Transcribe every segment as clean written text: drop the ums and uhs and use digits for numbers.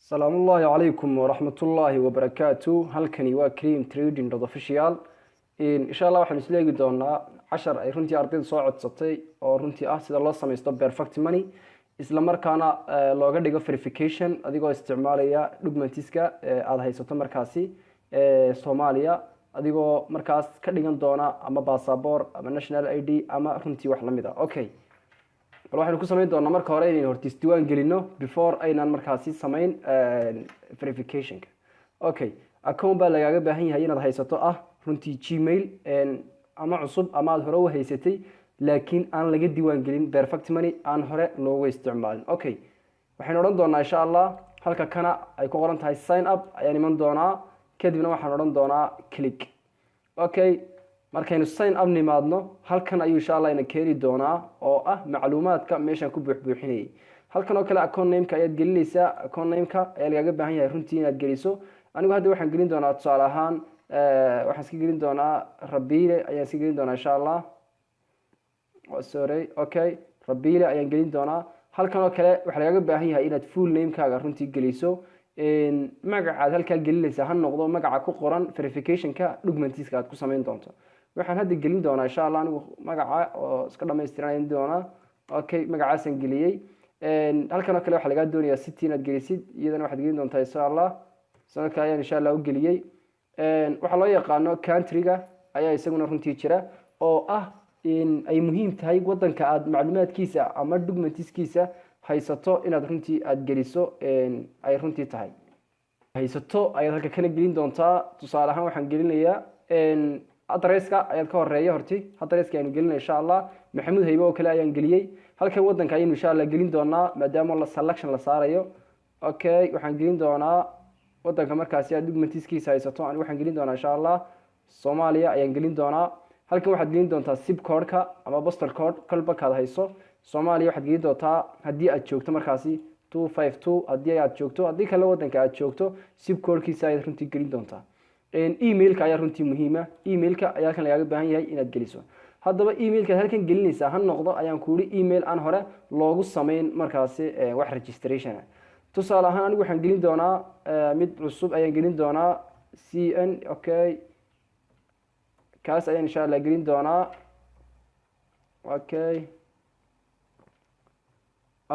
السلام الله عليكم ورحمة الله وبركاته. halkani waa Cream Trading Official. insha Allah waxaan isla eegi doonaa 10 ay runtii ardayda soo codsatay oo runtii ah sida loo sameeyo perfect money isla markaana looga dhigo verification adigoo isticmaalaya documentiska aad haysato markaasi Soomaaliya adigoo markaas ka dhigan doona ama passport ama national ID ama runtii wax la mid ah. Okay, waxaan ku sameyn doonaa marka hore inaan hortiis diiwaan gelino before aynaan markaasi sameyn verification. Okay, account baa lagaaga baahan yahay inaad haysato ah runtii Gmail ama cusub ama aad hore u haysatay laakiin aan laga diiwaan gelin perfect money aan hore loogu isticmaalin. Okay, waxaan oran doonaa insha Allah halka kana ay ku qoran tahay sign up ayaan iman doonaa kadibna waxaan oran doonaa click. Okay, markaynu sign up nimaadno halkan ayuu insha Allah ina keeni doonaa oo ah macluumaadka meeshan ku buuxinayay. halkan oo kale account name-ka ayaad gelinaysaa. account name-ka ayaa lagaaga baahan yahay runtii inaad geliso. anigu hadda waxaan gelin doonaa tusaale ahaan waxaan iska gelin doonaa Rabiile ayaan iska gelin doonaa insha Allah. Sorry, okay, Rabiile ayaan gelin doonaa. halkan oo kale waxa lagaaga baahan yahay inaad full name-kaaga runtii geliso. magacaad halka gelinaysaa ha noqdo magaca ku qoran verification-ka documentiska aad ku sameyn doonto. waxaan hadda gelin doonaa insha Allah anigu magaca oo iska dhameystiranayn doonaa. Okay, magacaasan geliyay. halkan oo kale waxa laga doonayaa city inaad gelisid iyadana waxaad gelin doontaa insha Allah. sanadka ayaan insha Allah u geliyay. waxa loo yaqaano country-ga ayaa isaguna runtii jira oo ah in ay muhiim tahay wadanka aad macluumaadkiisa ama documentiskiisa haysato inaad runtii aad geliso ay runtii tahay haysato ayaad halka kana gelin doontaa. tusaale ahaan waxaan gelinayaa adresska ayaad ka horeeya horti adresska ayaan gelinay insha Allah. Maxamuud Haybo oo kale ayaan geliyay. halkan wadanka ayaan insha Allah gelin doonaa maadaama la selection la saarayo. Okay, waxaan gelin doonaa wadanka markaasi aad documentiskiisa haysato aan waxaan gelin doonaa insha Allah Soomaaliya ayaan gelin doonaa. halkan waxaad gelin doontaa zip code-ka ama postal code kalba kaad hayso. Soomaaliya waxaad gelin doontaa haddii aad joogto markaasi 252 haddii aad joogto haddii kale wadanka aad joogto zip code-kiisa ayaad runtii gelin doontaa. email-ka ayaa runtii muhiim ah. email-ka ayaa halkan lagaaga baahan yahay inaad geliso. haddaba email-ka halkan gelinaysaa ha noqdo ayaan ku yiri email aan hore loogu sameyn markaasi wax registration ah. tusaale ahaan anigu waxaan gelin doonaa mid cusub ayaan gelin doonaa cn. Okay, kaas ayaan insha Allah gelin doonaa.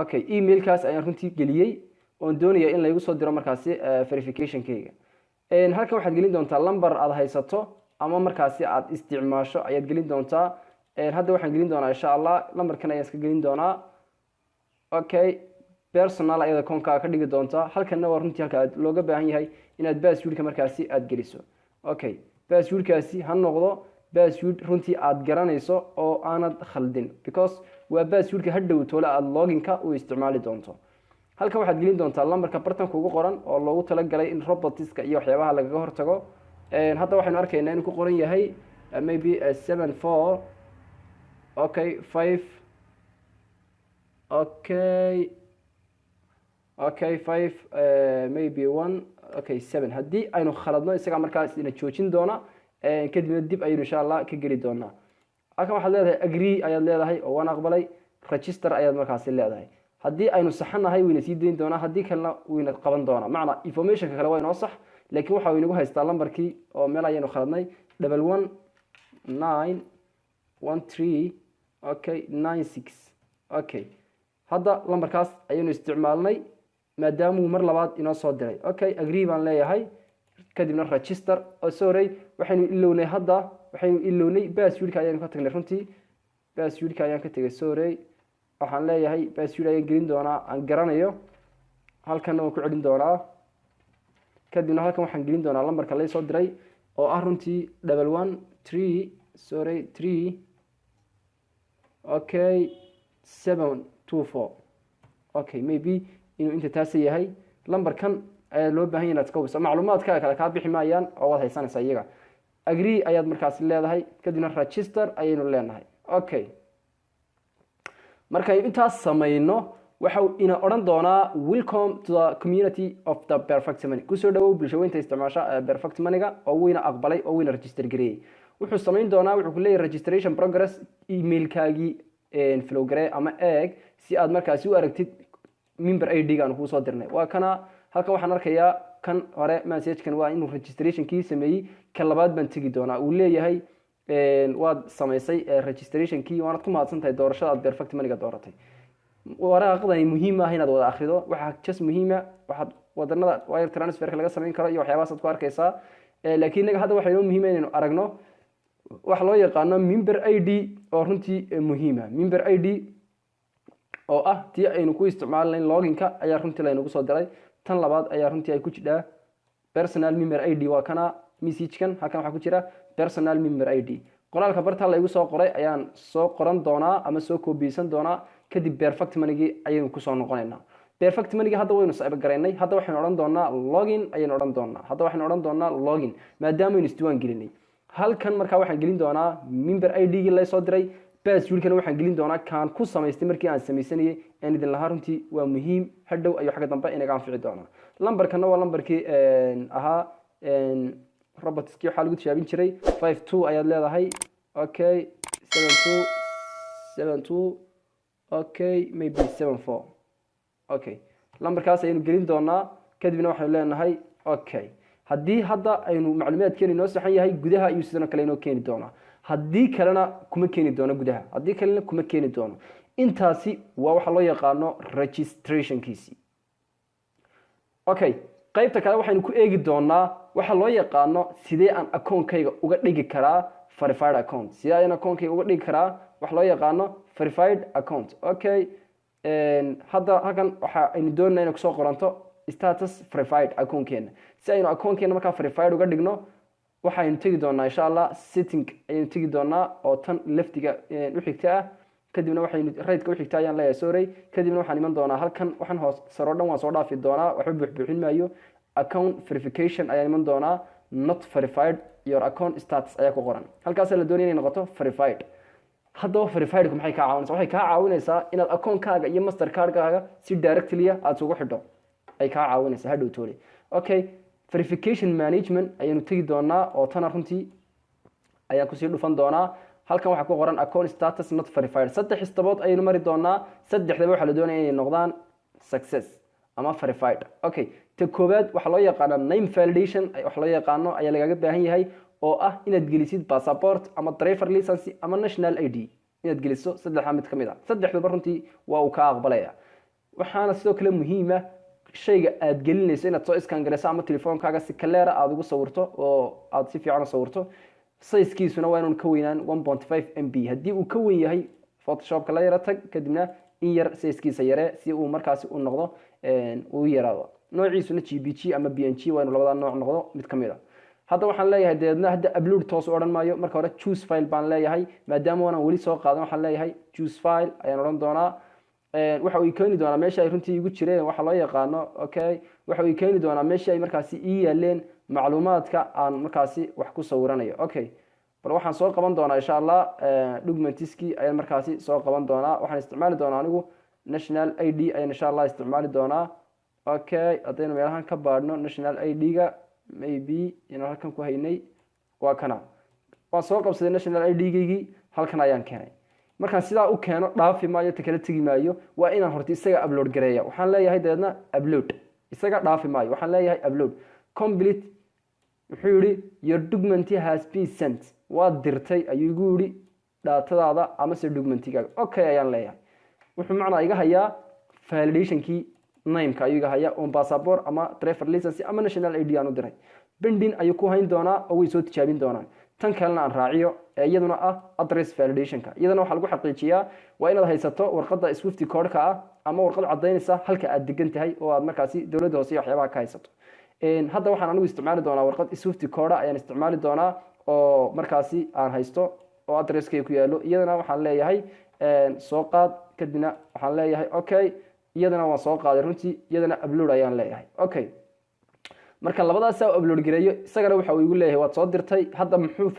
Okay, email-kaas ayaan runtii geliyay oo doonaya in la igu soo diro markaasi verification-kayga. halkan waxaad gelin doontaa number aad haysato ama markaasi aad isticmaasho ayaad gelin doontaa. hadda waxaan gelin doonaa insha Allah numberkan ayaan iska gelin doonaa. Okay, personal ayada koonka ka dhigi doontaa. halkanna waa runtii halka aad looga baahan yahay inaad password-ka markaasi aad geliso. Okay, password-kaasi ha noqdo password runtii aad garanayso oo aanad khaldin because waa password-ka hadhow toole aad login-ka u isticmaali doonto. halkan waxaad gelin doontaa lambarka bartanka ugu qoran oo loogu talagalay in robotiska iyo waxyaabaha lagaga hortago. hadda waxaanu arkaynaa inuu ku qoran yahay maybe 74. Okay, 5. Okay, 5 maybe 1. Okay, 7. haddii aynu khaladno isaga markaas ina joojin doona kadibna dib ayaynu insha Allah ka geli doonaa. halkan waxaad leedahay agree ayaad leedahay oo waan aqbalay. register ayaad markaasi leedahay. haddii aynu saxanahay wayna sii deyn doonaa haddii kalena wayna qaban doonaa. macna information-ka kale waa inoo sax laakiin waxa uu inagu haystaa lambarkii oo meel ayaynu khaladnay 11913. Okay, 96. Okay, hadda lambarkaas ayaynu isticmaalnay maadaama uu mar labaad inoo soo diray. Okay, agree baan leeyahay kadibna register. sorry, waxaynu ilownay hadda waxaynu ilownay password-ka ayaynu ka tagnay runtii password-ka ayaan ka tagay. sorry, waxaan leeyahay password ayaan gelin doonaa aan garanayo. halkanna waan ku celin doonaa kadibna halkan waxaan gelin doonaa lambarka la soo diray oo ah runtii 113. Okay, 724. Okay, maybe inuu inta taas yahay lambarkan ayaa loo baahan yahay inaad ka hubiso. macluumaadka kale ka bixi maayaan oo waad haysanaysaa iyaga. agree ayaad markaas leedahay kadibna register ayaynu leenahay. Okay, markay intaas sameeyno waxa ina oran doonaa welcome to the community of the perfect money. kusoo dhawow bulshooyinta isticmaasha perfect money-ga oo wayna aqbalay oo wayna register gareeyay. wuxuu sameyn doonaa wuxuu ku leeyahay registration progress email-kaagii flow gare ama eeg si aad markaasi u aragtid member ID-ga aan ku soo dirnay. waa kana halkan waxaan arkayaa kan hore message kan waa inuu registration kii sameeyay kan labaad baan tagi doonaa uu leeyahay waad samaysay registration kii waanad ku mahadsantahay doorashada aad perfect money dooratay waraaqdan muhiim ah inaad wada akhrido waxa just muhiim ah waxaad wadanada wire transfer laga sameyn karo iyo waxyaabahaas aad ku arkaysaa laakiin naga hadda waxa inoo muhiim ah inaynu aragno wax loo yaqaano member ID oo runtii muhiim ah member ID oo ah tii aynu ku isticmaalnayn loginka ayaa runtii la inagu soo diray tan labaad ayaa runtii ay ku jidhaa personal member ID waa kana message kan halkan waxa ku jira personal member ID qoraalka barta la igu soo qoray ayaan soo qoran doonaa ama soo koobiyeysan doonaa kadib perfect money ayaynu ku soo noqonaynaa perfect money hadda waynu saaib gareynay hadda waxaan oran doonaa login ayaynu oran doonaa hadda waxaan oran doonaa login maadaama aynu isdiiwaan gelinay halkan marka waxaan gelin doonaa member ID gi la soo diray passwordkana waxaan gelin doonaa kaan ku samaystay markii aan samaysanayay aan idin lahaa runtii waa muhiim hadhow ayu xagga dambe inaga anfici doonaa lambarkana waa lambarkii ahaa robotiski waxa lagu tijaabin jiray 52 ayaad leedahay okay 72 okay maybe 74 okay lambarkaas ayaynu gelin doonaa kadibna waxaan leenahay okay haddii hadda aynu macluumaadkeena inoo saxan yahay gudaha iyo sidoo kale inoo keeni doonaa haddii kalena kuma keeni doono gudaha haddii kalena kuma keeni doono intaasi waa waxa loo yaqaano registration kiisi okay qaybta kale waxaynu ku eegi doonaa waxa loo yaqaano sidee aan account-kayga uga dhigi karaa verified account sidee aan account-kayga uga dhigi karaa wax loo yaqaano verified account okay hadda halkan waxa aynu doonayna inaan kusoo qoranto status verified account-keena si aynu account-keena markaa verified uga dhigno waxaynu tegi doonaa insha Allah setting ayaynu tegi doonaa oo tan leftiga u xigta ah kadibna waxaynu right-ka u xigta ayaan leeyahay sorry kadibna waxaan iman doonaa halkan waxaan hoos saro dhan waan soo dhaafi doonaa waxba buuxin maayo account verification ayaan iman doonaa not verified your account status ayaa ku qoran halkaas la doonayay inay noqoto verified haddaba verified maxay ka caawinaysaa waxay ka caawinaysaa inaad account-kaaga iyo mastercard-kaaga si directly aad ugu xidho ay ka caawinaysaa hadhow toole okay verification management ayaynu tegi doonaa oo tan runtii ayaan ku sii dhufan doonaa halkan waxa ku qoran account status not verified saddex istabood ayaynu mari doonaa saddexdaba waxa la doonayaa inay noqdaan success ama verified okay ta koobaad waxa loo yaqaan name validation waxa loo yaqaano ayaa lagaga baahan yahay oo ah inaad gelisid passport ama driver license ama national ID inaad geliso saddexda mid kamid ah saddexdaba runtii waa uu ka aqbalaya waxaana sidoo kale muhiim ah shayga aad gelinayso inaad soo iskaan gareyso ama telefoonkaaga si kaleera aad ugu sawirto oo aad si fiican u sawirto size-kiisuna waa inuu ka weynaan 1.5 MB haddii uu ka weyn yahay photoshop-ka la yara tag kadibna in yar size-kiisa yare si uu markaasi u noqdo uu yaraado noociisuna GPG ama PNG waa inuu labada nooc noqdo mid kamid ah hadda waxaan leeyahay deedna hadda upload toos u oran maayo marka hore choose file baan leeyahay maadaama aan wali soo qaadan waxaan leeyahay choose file ayaan oran doonaa waxa uu keeni doonaa meesha ay runtii igu jireen waxa loo yaqaano okay waxa uu keeni doonaa meesha ay markaasi ii yaaleen macluumaadka aan markaasi wax ku sawiranayo okay bal waxaan soo qaban doonaa insha Allah documentiski ayaan markaasi soo qaban doonaa waxaan isticmaali doonaa anigu national ID ayaan insha Allah isticmaali doonaa okay hadaynu meelahan ka baadhno national ID-ga maybe inaan halkan ku haynay waa kana waan soo qabsaday national ID-gaygi halkan ayaan keenay markaan sidaa u keeno dhaafi maayo ta kala tagi maayo waa inaan horta isaga upload gareeyo waxaan leeyahay deedna upload isaga dhaafi maayo waxaan leeyahay upload complete wuxuu yiri your document has been sent waa dirtay ayuu igu yiri datadaada ama se documentigaaga okay ayaan leeyahay wuxuu macna iga hayaa validation-kii name-ka ayuu iga hayaa on passport ama driver license ama national ID aan u diray pending ayuu ku hayn doonaa oo way soo tijaabin doonaan tan kalena aan raaciyo iyaduna ah address validation-ka iyadana waxa lagu xaqiijiyaa waa inaad haysato warqadda Swift code-ka ah ama warqad cadeynaysa halka aad degan tahay oo aad markaasi dawladda hoose waxyaabaha ka haysato hadda waxaan anigu isticmaali doonaa warqad Swift code ayaan isticmaali doonaa oo markaasi aan haysto oo address-kay ku yaalo iyadana waxaan leeyahay soo qaad kadibna waxaan leeyahay okay iyadana waan soo qaaday runtii iyadana upload ayaan leeyahay okay marka labadaas oo upload gareeyo isagana waxa uu igu leeyahay waad soo dirtay hadda muxuu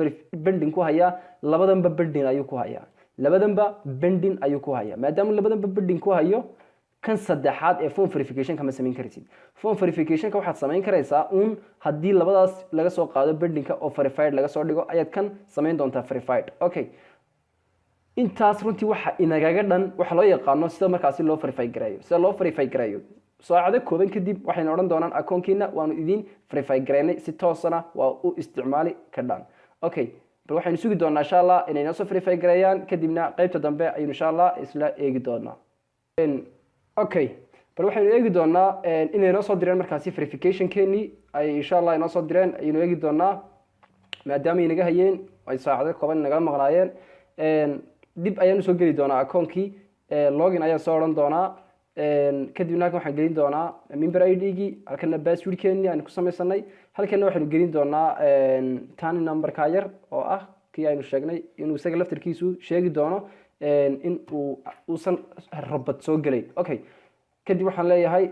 pending ku hayaa labadanba pending ayuu ku hayaa labadanba pending ayuu ku hayaa maadaama labadanba pending ku hayo kan saddexaad ee form verification kama sameyn kartid form verification ka waxaad sameyn karaysaa haddii labadaas laga soo qaado pending-ka oo verified laga soo dhigo ayaad kan sameyn doontaa verified okay intaas runtii waxa inagaga dhan waxa loo yaqaano sida markaasi loo verify gareeyo sida loo verify gareeyo saacado kooban kadib waxayna odhan doonaan akoonkiina waanu idin verify gareynay si toosana waa u isticmaali kadhaan. Okay, bal waxaynu sugi doonaa insha allah inay noo soo verify gareeyaan kadibna qaybta dambe ayaynu insha allah isla eegi doonaa. Okay, bal waxaynu eegi doonaa inay noo soo direen markaasi verification keeni ay insha allah noo soo direen ayaynu eegi doonaa maadaama ay naga hayeen ay saacado kooban naga maqnaayeen. dib ayaan soo geli doonaa akoonkii login ayaan soo oran doonaa kadibna waxaan gelin doonaa member ID-gii halkana password-keeni aan ku samaysanay halkana waxaanu gelin doonaa tan number-ka yar oo ah kii aynu sheegnay inuu isaga laftirkiisu sheegi doono in uusan robot soo galay. Okay, kadib waxaan leeyahay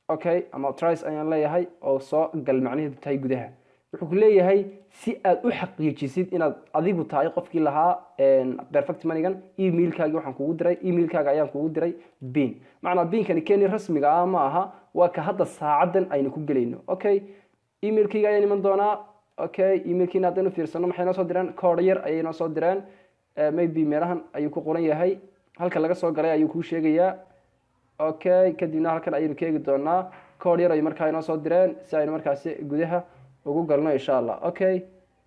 okay ama tries ayaan leeyahay oo soo gal macnaheedu tahay gudaha. wuxuu ku leeyahay si aad u xaqiijisid inaad adigu tahay qofkii lahaa perfect money-gan email-kaaga waxaan kugu diray email-kaaga ayaan kugu diray bin macna bin-kani keeni rasmiga ah ma aha waa ka hadda saacadan aynu ku galayno. Okay, email-kayga ayaan iman doonaa. Okay, email-kiina haddaynu fiirsano maxay noo soo direen code yar ayay noo soo direen maybe meelahan ayuu ku qoran yahay halka laga soo galay ayuu kuu sheegayaa. Okay, kadibna halkan ayaynu ka eegi doonaa code yar ay markaa noo soo direen si aynu markaasi gudaha ugu galno insha allah. Okay,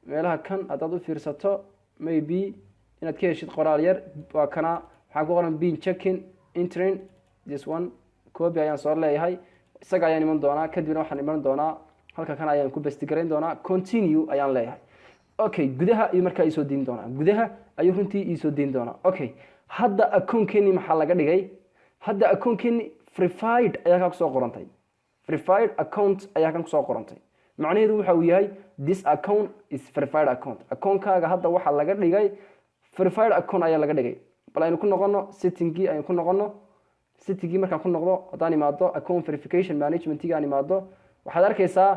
meelaha kan hadaad u fiirsato maybe inaad ka heshid qoraal yar waa kana waxaan ku qoran bin checking entering this one copy ayaan soo leeyahay isaga ayaan iman doonaa kadibna waxaan iman doonaa halka kan ayaan ku basti gareyn doonaa continue ayaan leeyahay. Okay, gudaha iyo markaa ii soo diin doonaa gudaha ayuu runtii ii soo diin doonaa. Okay, hadda akoonkeeni maxaa laga dhigay hadda akoonkeeni verified ayaa ka soo qorantay verified account ayaa kan soo qorantay macnaheedu waxa uu yahay this account is verified account akoonkaaga hadda waxa laga dhigay verified account ayaa laga dhigay. bal aynu ku noqono setting-gii aynu ku noqono setting-gii markaan ku noqdo haddaan imaado account verification management-gii aan imaado waxaad arkaysaa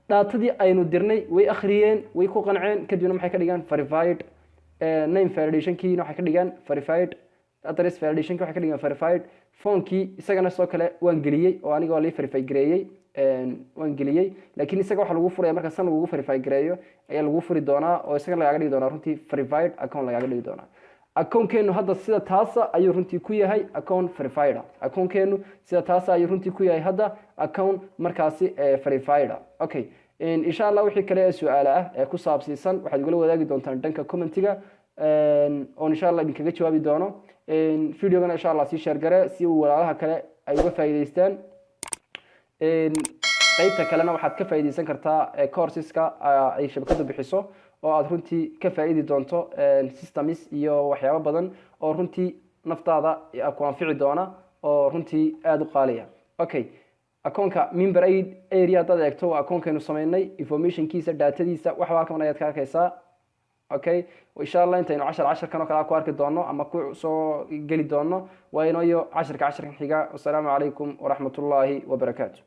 daatadii aynu dirnay way akhriyeen way ku qanceen kadibna maxay ka dhigaan verified name validation-kiina waxay ka dhigaan verified address validation-ki waxay ka dhigaan verified phone-kii isagana soo kale waan geliyey oo anigoo la verify gareeyay waan geliyey laakiin isaga waxa lagu furaya marka san lagu verify gareeyo ayaa lagu furi doonaa oo isaga lagaga dhigi doonaa runtii verified account lagaga dhigi doonaa. akoonkeenu hadda sida taasa ayuu runtii ku yahay account verified akoonkeenu sida taasa ayuu runtii ku yahay hadda account markaasi verified. Okay, insha Allah wixii kale ee su'aalo ah ee ku saabsan waxaad igula wadaagi doontaan dhanka comment-ga oo insha Allah idinkaga jawaabi doono. video-gana insha Allah si share gare si walaalaha kale ay uga faa'iideystaan. qaybta kalena waxaad ka faa'iideysan kartaa courseska ay shabakadu bixiso oo aad runtii ka faa'iidi doonto systems iyo waxyaabo badan oo runtii naftaada ku anfici doona oo runtii aad u qaaliya. Okay, akoonka member area dad eegto waa akoonkeenu sameynay information-kiisa datadiisa wax halkan ayaad ka arkaysaa. Okay, insha Allah intaynu 10 kan oo kala ku arki doono ama ku soo gali doono waa inoo 10 xiga. Assalaamu calaykum wa rahmatullaahi wa barakaatuh.